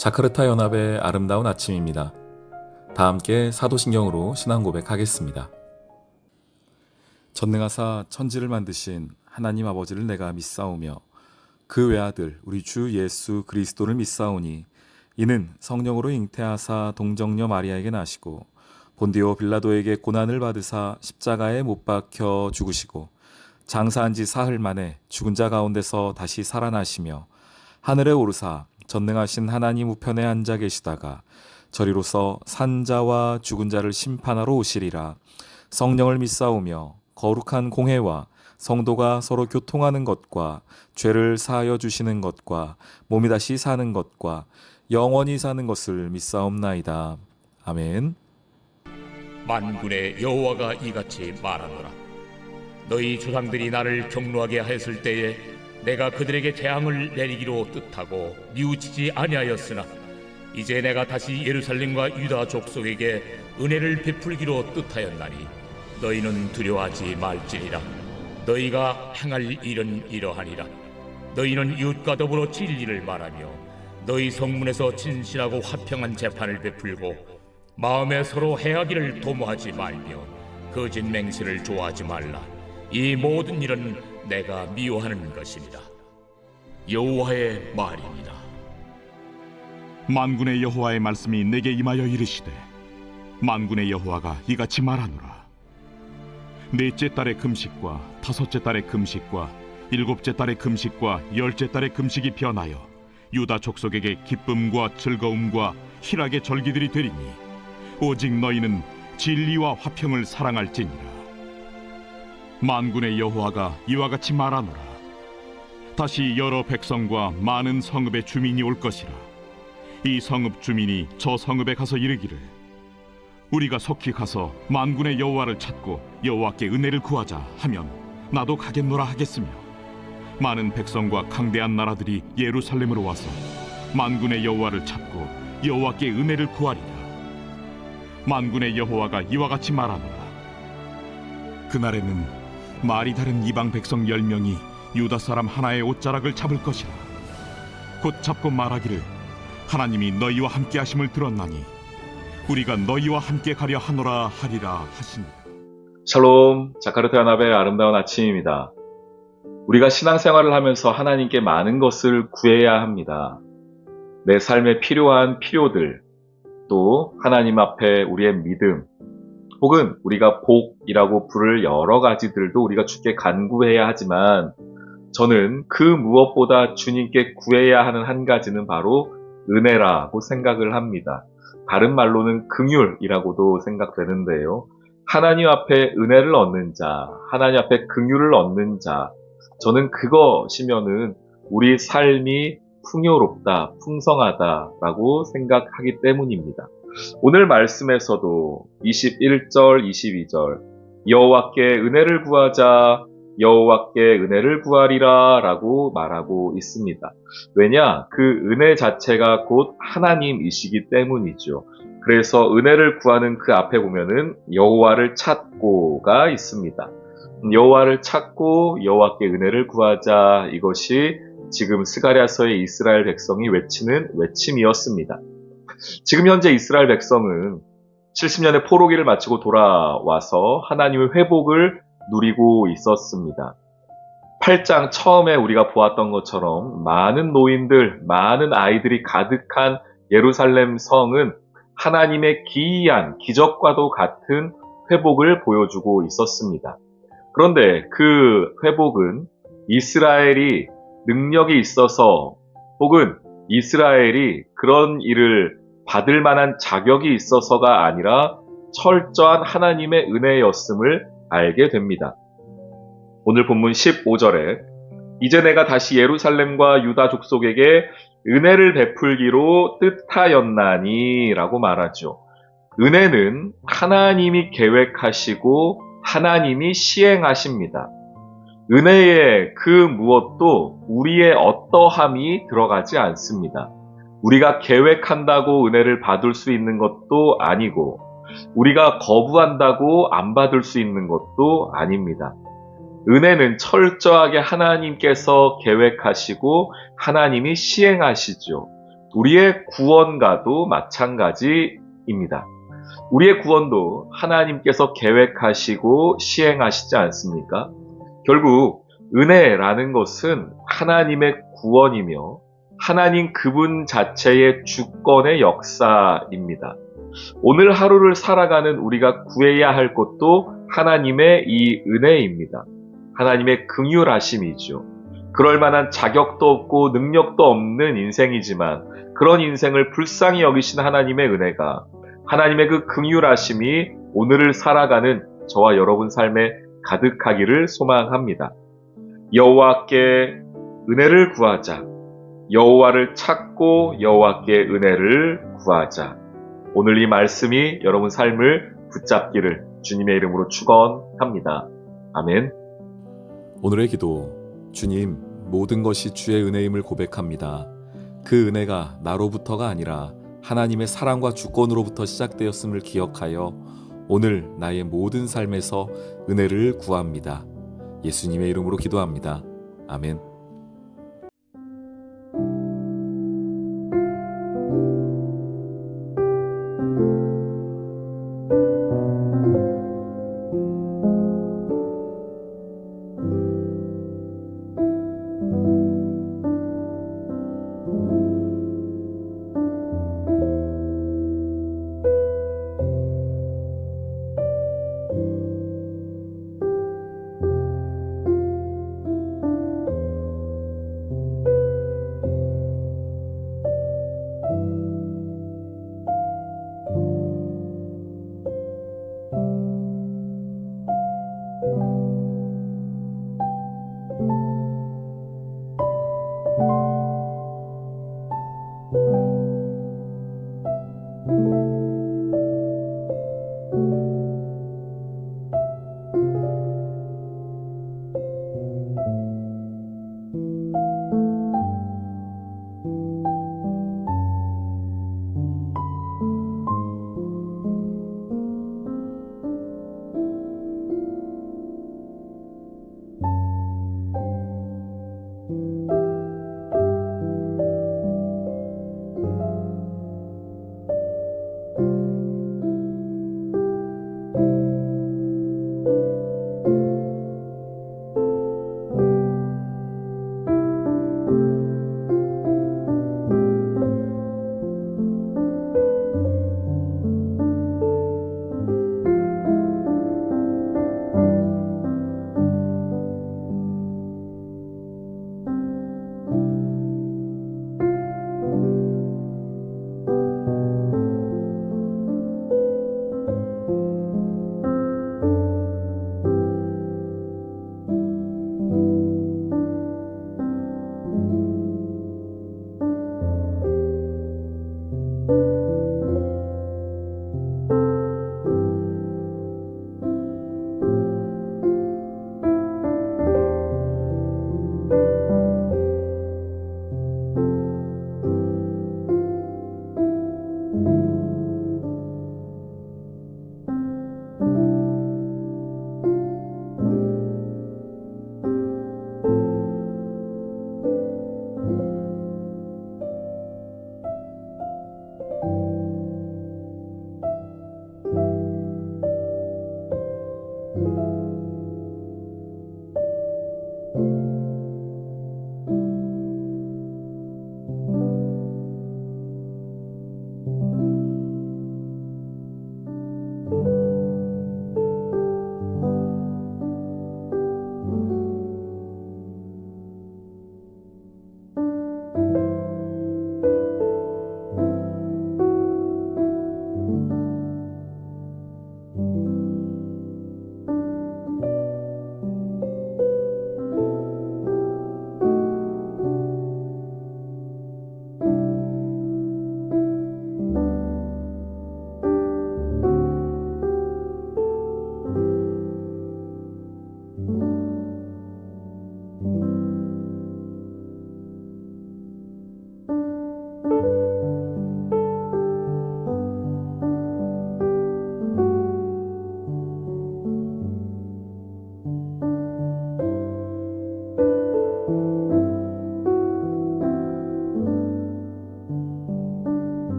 자카르타 연합의 아름다운 아침입니다. 다 함께 사도신경으로 신앙 고백하겠습니다. 전능하사 천지를 만드신 하나님 아버지를 내가 믿사오며 그 외아들 우리 주 예수 그리스도를 믿사오니 이는 성령으로 잉태하사 동정녀 마리아에게 나시고 본디오 빌라도에게 고난을 받으사 십자가에 못 박혀 죽으시고 장사한 지 사흘 만에 죽은 자 가운데서 다시 살아나시며 하늘에 오르사 전능하신 하나님 우편에 앉아 계시다가 저리로서 산자와 죽은 자를 심판하러 오시리라. 성령을 믿사오며 거룩한 공회와 성도가 서로 교통하는 것과 죄를 사하여 주시는 것과 몸이 다시 사는 것과 영원히 사는 것을 믿사옵나이다. 아멘. 만군의 여호와가 이같이 말하노라. 너희 조상들이 나를 경노하게 하였을 때에 내가 그들에게 재앙을 내리기로 뜻하고 뉘우치지 아니하였으나 이제 내가 다시 예루살렘과 유다 족속에게 은혜를 베풀기로 뜻하였나니 너희는 두려워하지 말지니라. 너희가 행할 일은 이러하니라. 너희는 이웃과 더불어 진리를 말하며 너희 성문에서 진실하고 화평한 재판을 베풀고 마음에 서로 해하기를 도모하지 말며 거짓 맹세를 좋아하지 말라. 이 모든 일은 내가 미워하는 것이니라. 여호와의 말입니다. 만군의 여호와의 말씀이 내게 임하여 이르시되 만군의 여호와가 이같이 말하노라. 넷째 달의 금식과 다섯째 달의 금식과 일곱째 달의 금식과 열째 달의 금식이 변하여 유다 족속에게 기쁨과 즐거움과 희락의 절기들이 되리니 오직 너희는 진리와 화평을 사랑할지니라. 만군의 여호와가 이와 같이 말하노라. 다시 여러 백성과 많은 성읍의 주민이 올 것이라. 이 성읍 주민이 저 성읍에 가서 이르기를 우리가 속히 가서 만군의 여호와를 찾고 여호와께 은혜를 구하자 하면 나도 가겠노라 하겠으며 많은 백성과 강대한 나라들이 예루살렘으로 와서 만군의 여호와를 찾고 여호와께 은혜를 구하리라. 만군의 여호와가 이와 같이 말하노라. 그날에는 말이 다른 이방 백성 10명이 유다 사람 하나의 옷자락을 잡을 것이라. 곧 잡고 말하기를 하나님이 너희와 함께 하심을 들었나니 우리가 너희와 함께 가려 하노라 하리라 하시니라. 샬롬, 자카르타 연합의 아름다운 아침입니다. 우리가 신앙생활을 하면서 하나님께 많은 것을 구해야 합니다. 내 삶에 필요한 필요들, 또 하나님 앞에 우리의 믿음, 혹은 우리가 복이라고 부를 여러 가지들도 우리가 주께 간구해야 하지만 저는 그 무엇보다 주님께 구해야 하는 한 가지는 바로 은혜라고 생각을 합니다. 다른 말로는 긍휼이라고도 생각되는데요. 하나님 앞에 은혜를 얻는 자, 하나님 앞에 긍휼을 얻는 자, 저는 그것이면은 우리 삶이 풍요롭다, 풍성하다라고 생각하기 때문입니다. 오늘 말씀에서도 21절, 22절 여호와께 은혜를 구하자, 여호와께 은혜를 구하리라 라고 말하고 있습니다. 왜냐? 그 은혜 자체가 곧 하나님이시기 때문이죠. 그래서 은혜를 구하는 그 앞에 보면은 여호와를 찾고가 있습니다. 여호와를 찾고 여호와께 은혜를 구하자, 이것이 지금 스가랴서의 이스라엘 백성이 외치는 외침이었습니다. 지금 현재 이스라엘 백성은 70년의 포로기를 마치고 돌아와서 하나님의 회복을 누리고 있었습니다. 8장 처음에 우리가 보았던 것처럼 많은 노인들, 많은 아이들이 가득한 예루살렘 성은 하나님의 기이한 기적과도 같은 회복을 보여주고 있었습니다. 그런데 그 회복은 이스라엘이 능력이 있어서 혹은 이스라엘이 그런 일을 받을 만한 자격이 있어서가 아니라 철저한 하나님의 은혜였음을 알게 됩니다. 오늘 본문 15절에 이제 내가 다시 예루살렘과 유다 족속에게 은혜를 베풀기로 뜻하였나니 라고 말하죠. 은혜는 하나님이 계획하시고 하나님이 시행하십니다. 은혜의 그 무엇도 우리의 어떠함이 들어가지 않습니다. 우리가 계획한다고 은혜를 받을 수 있는 것도 아니고 우리가 거부한다고 안 받을 수 있는 것도 아닙니다. 은혜는 철저하게 하나님께서 계획하시고 하나님이 시행하시죠. 우리의 구원과도 마찬가지입니다. 우리의 구원도 하나님께서 계획하시고 시행하시지 않습니까? 결국 은혜라는 것은 하나님의 구원이며 하나님 그분 자체의 주권의 역사입니다. 오늘 하루를 살아가는 우리가 구해야 할 것도 하나님의 이 은혜입니다. 하나님의 긍휼하심이죠. 그럴 만한 자격도 없고 능력도 없는 인생이지만 그런 인생을 불쌍히 여기신 하나님의 은혜가, 하나님의 그 긍휼하심이 오늘을 살아가는 저와 여러분 삶에 가득하기를 소망합니다. 여호와께 은혜를 구하자. 여호와를 찾고 여호와께 은혜를 구하자. 오늘 이 말씀이 여러분 삶을 붙잡기를 주님의 이름으로 축원합니다. 아멘. 오늘의 기도. 주님, 모든 것이 주의 은혜임을 고백합니다. 그 은혜가 나로부터가 아니라 하나님의 사랑과 주권으로부터 시작되었음을 기억하여 오늘 나의 모든 삶에서 은혜를 구합니다. 예수님의 이름으로 기도합니다. 아멘.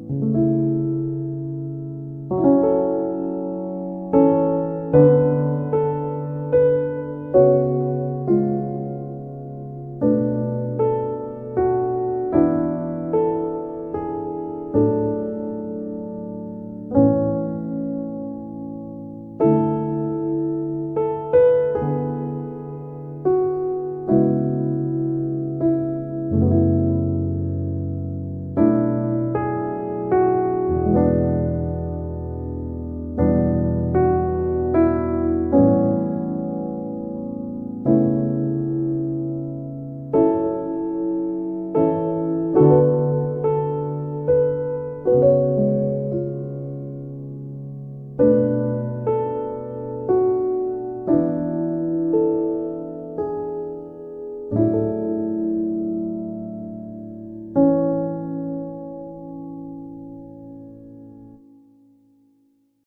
있습니다.